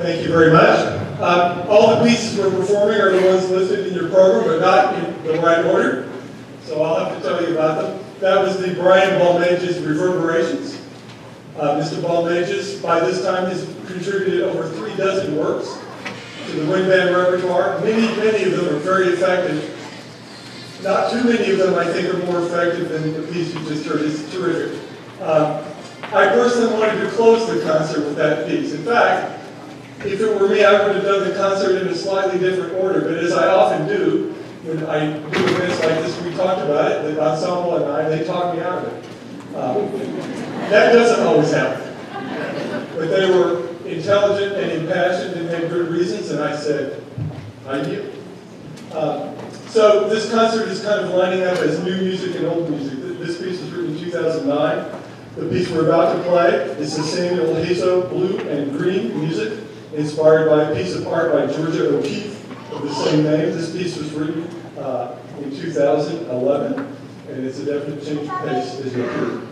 Thank you very much. All the pieces we're performing are the ones listed in your program, but not in the right order. So I'll have to tell you about them. That was the Brian Balmages Reverberations. Mr. Balmages, by this time, has contributed over 36 works to the wind band repertoire. Many of them are very effective. Not too many of them, I think, are more effective than the piece you just heard. It's terrific. I personally wanted to close the concert with that piece. In fact, if it were me, I would have done the concert in a slightly different order, but as I often do, when I do events like this, we talked about it, the ensemble and they talk me out of it. That doesn't always happen. But they were intelligent and impassioned and had good reasons, and I said, I yield. So this concert is kind of lining up as new music and old music. This piece was written in 2009. The piece we're about to play is the Samuel Hazo Blue and Green music, inspired by a piece of art by Georgia O'Keeffe of the same name. This piece was written in 2011, and it's a definite change of pace as you'll hear.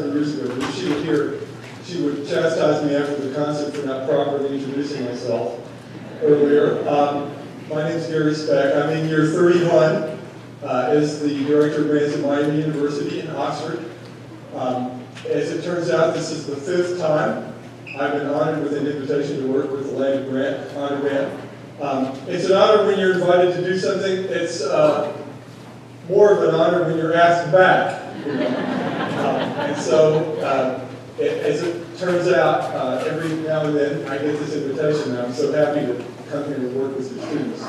several years ago, but if she were here, she would chastise me after the concert for not properly introducing myself earlier. My name is Gary Speck. I'm in year 31 as the Director of Grants at Miami University in Oxford. As it turns out, this is the 5th time I've been honored with an invitation to work with the Land Grant Honor Band. It's an honor when you're invited to do something. It's more of an honor when you're asked back. You know? And so, as it turns out, every now and then I get this invitation, and I'm so happy to come here and work with your students.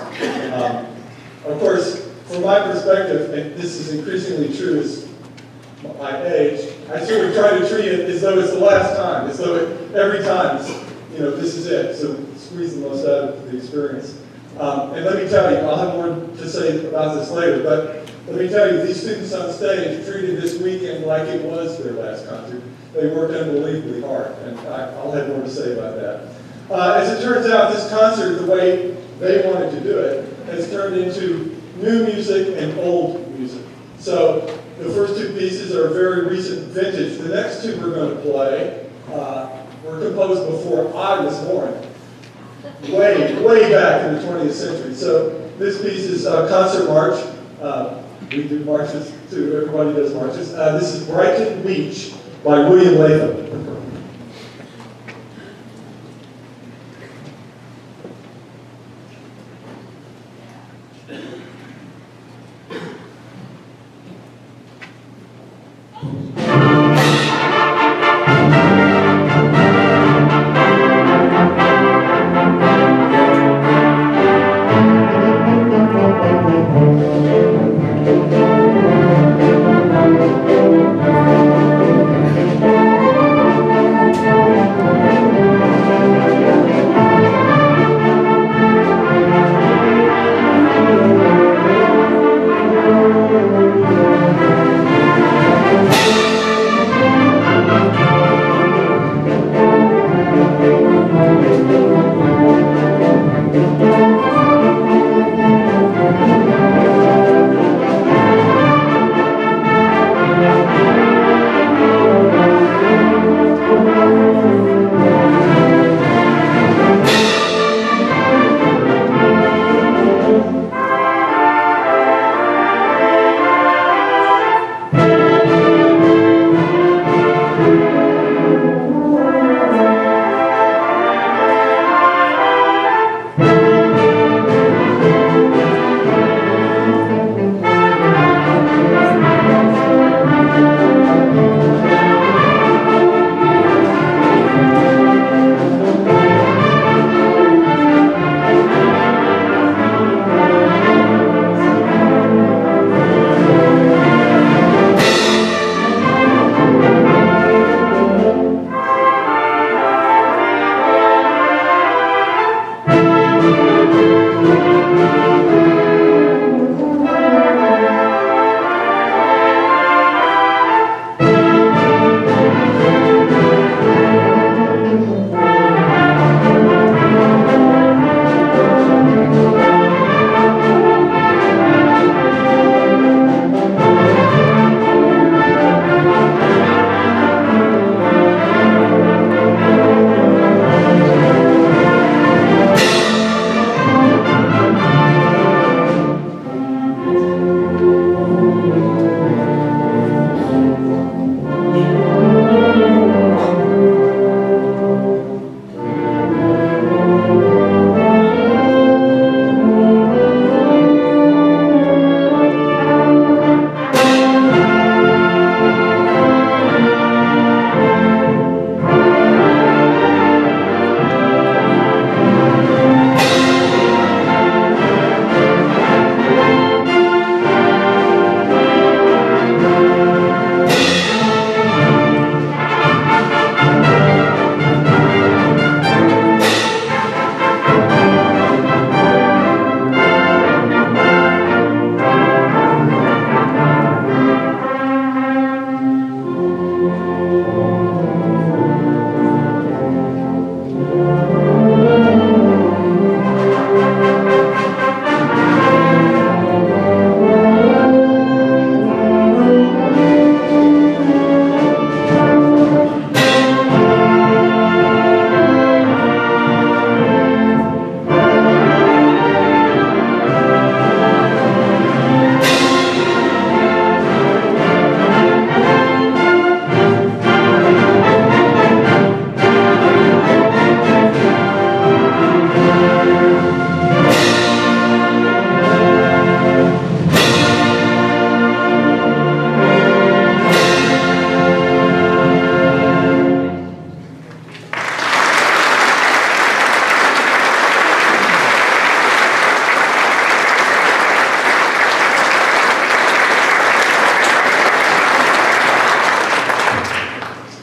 Of course, from my perspective, and this is increasingly true as my age, I sort of try to treat it as though it's the last time, as though every time, this is it, so squeeze the most out of the experience. And let me tell you, I'll have more to say about this later, but let me tell you, these students on stage treated this weekend like it was their last concert. They worked unbelievably hard, and I'll have more to say about that. As it turns out, this concert, the way they wanted to do it, has turned into new music and old music. So the first two pieces are very recent vintage. The next two we're going to play were composed before I was born, way back in the 20th century. So this piece is Concert March. We do marches too, everybody does marches. This is Brighton Beach by William Latham.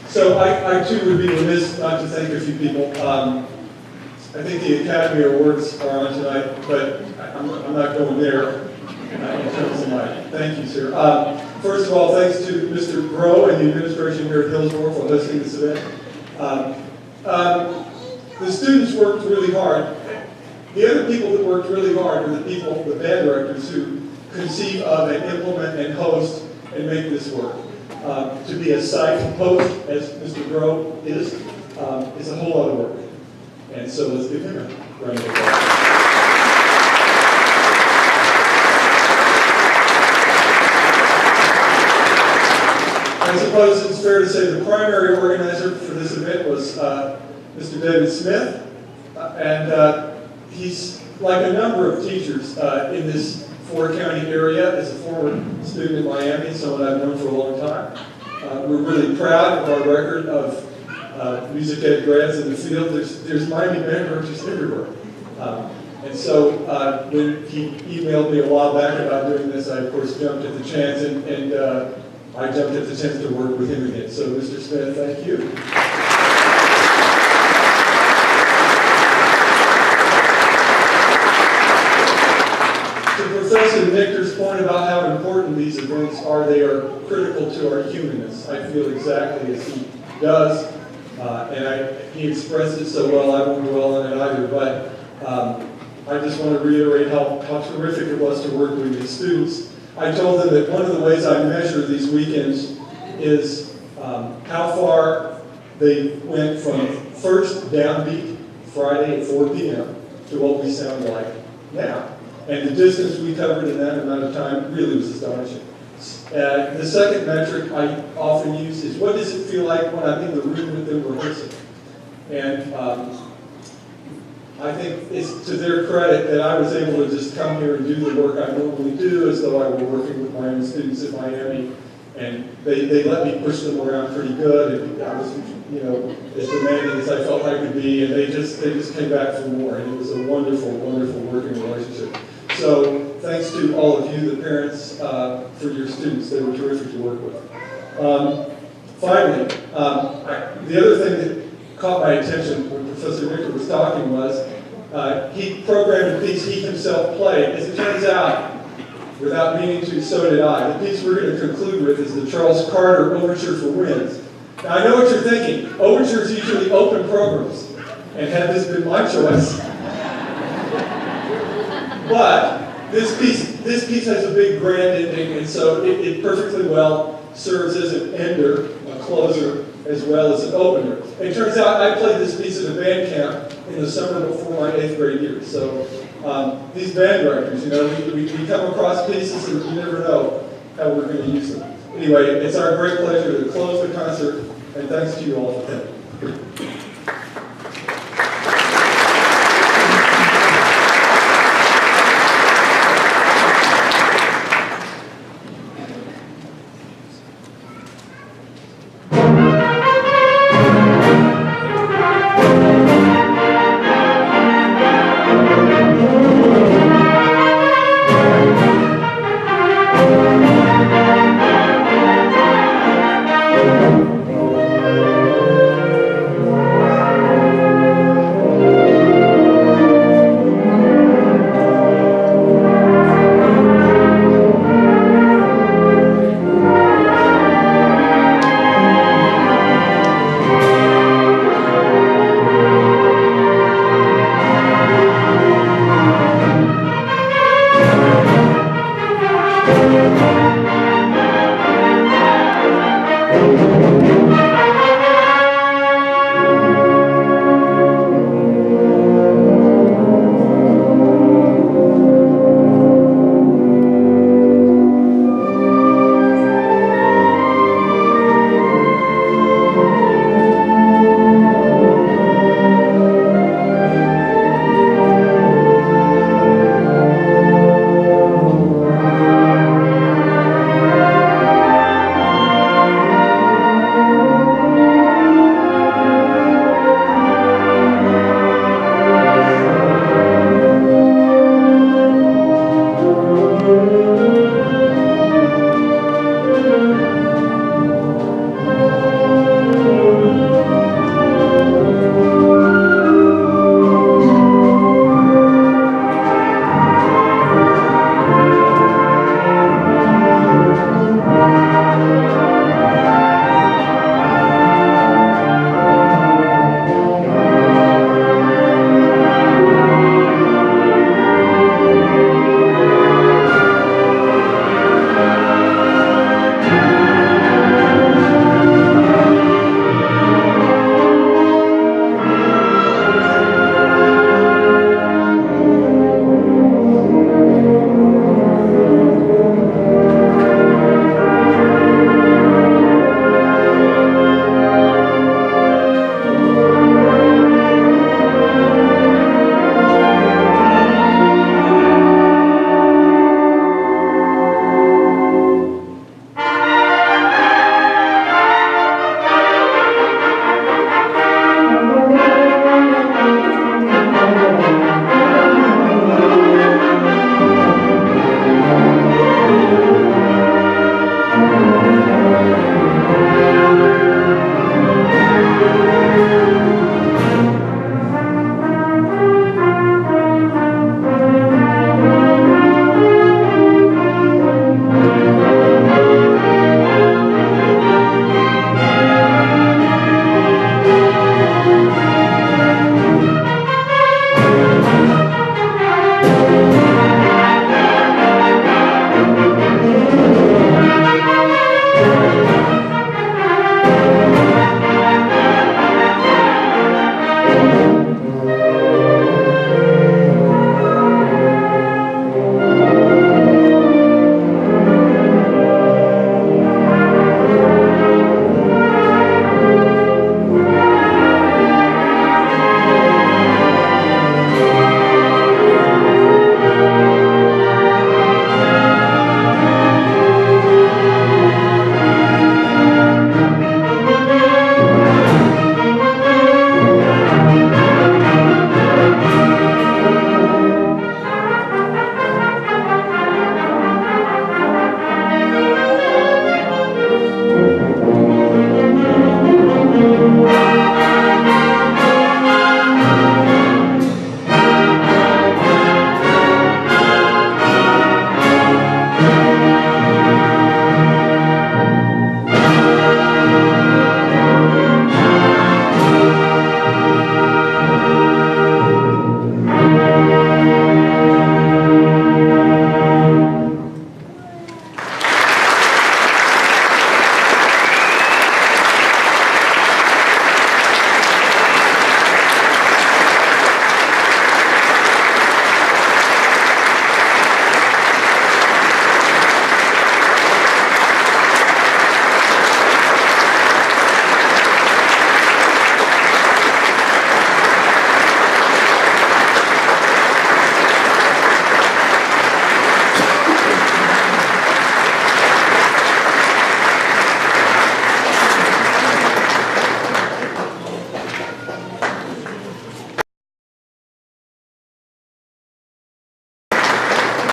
So I too would be remiss not to thank a few people. I think the Academy Awards are on tonight, but I'm not going there in terms of my thank you, sir. First of all, thanks to Mr. Groh and the administration here at Hillsborough for hosting this event. The students worked really hard. The other people that worked really hard were the people, the band directors, who conceive of and implement and host and make this work. To be a site host, as Mr. Groh is a whole lot of work. And so let's give him a round of applause. I suppose it's fair to say the primary organizer for this event was Mr. David Smith. He's like a number of teachers in this Ford County area, as a former student in Miami, someone I've known for a long time. We're really proud of our record of music ed grads in the field. There's Miami band directors everywhere. And so when he emailed me a while back about doing this, I of course jumped at the chance, and I jumped at the chance to work with him again. So Mr. Smith, thank you. Professor Nichter's point about how important these events are, they are critical to our humanness. I feel exactly as he does, and he expressed it so well, I won't dwell on it either, but I just want to reiterate how terrific it was to work with these students. I told them that one of the ways I measure these weekends is how far they went from first downbeat Friday at 4 p.m. to what we sound like now. And the distance we covered in that amount of time really was astonishing. The second metric I often use is, what does it feel like when I'm in the room with them rehearsing? And I think it's to their credit that I was able to just come here and do the work I normally do as though I were working with my own students at Miami. And they let me push them around pretty good, and I was, as demanding as I felt I could be, and they just came back for more, and it was a wonderful, wonderful working relationship. So thanks to all of you, the parents, for your students. They were terrific to work with. Finally, the other thing that caught my attention when Professor Nichter was talking was he programmed a piece he himself played. As it turns out, without meaning to, so did I. The piece we're going to conclude with is the Charles Carter Overture for Winds. Now, I know what you're thinking. Overtures usually open programs, and had this been my choice. But this piece has a big grand ending, and so it perfectly well serves as an ender, a closer, as well as an opener. It turns out I played this piece at a band camp in the summer before my 8th grade year. So these band directors, we come across pieces and you never know how we're going to use them. Anyway, it's our great pleasure to close the concert, and thanks to you all for coming.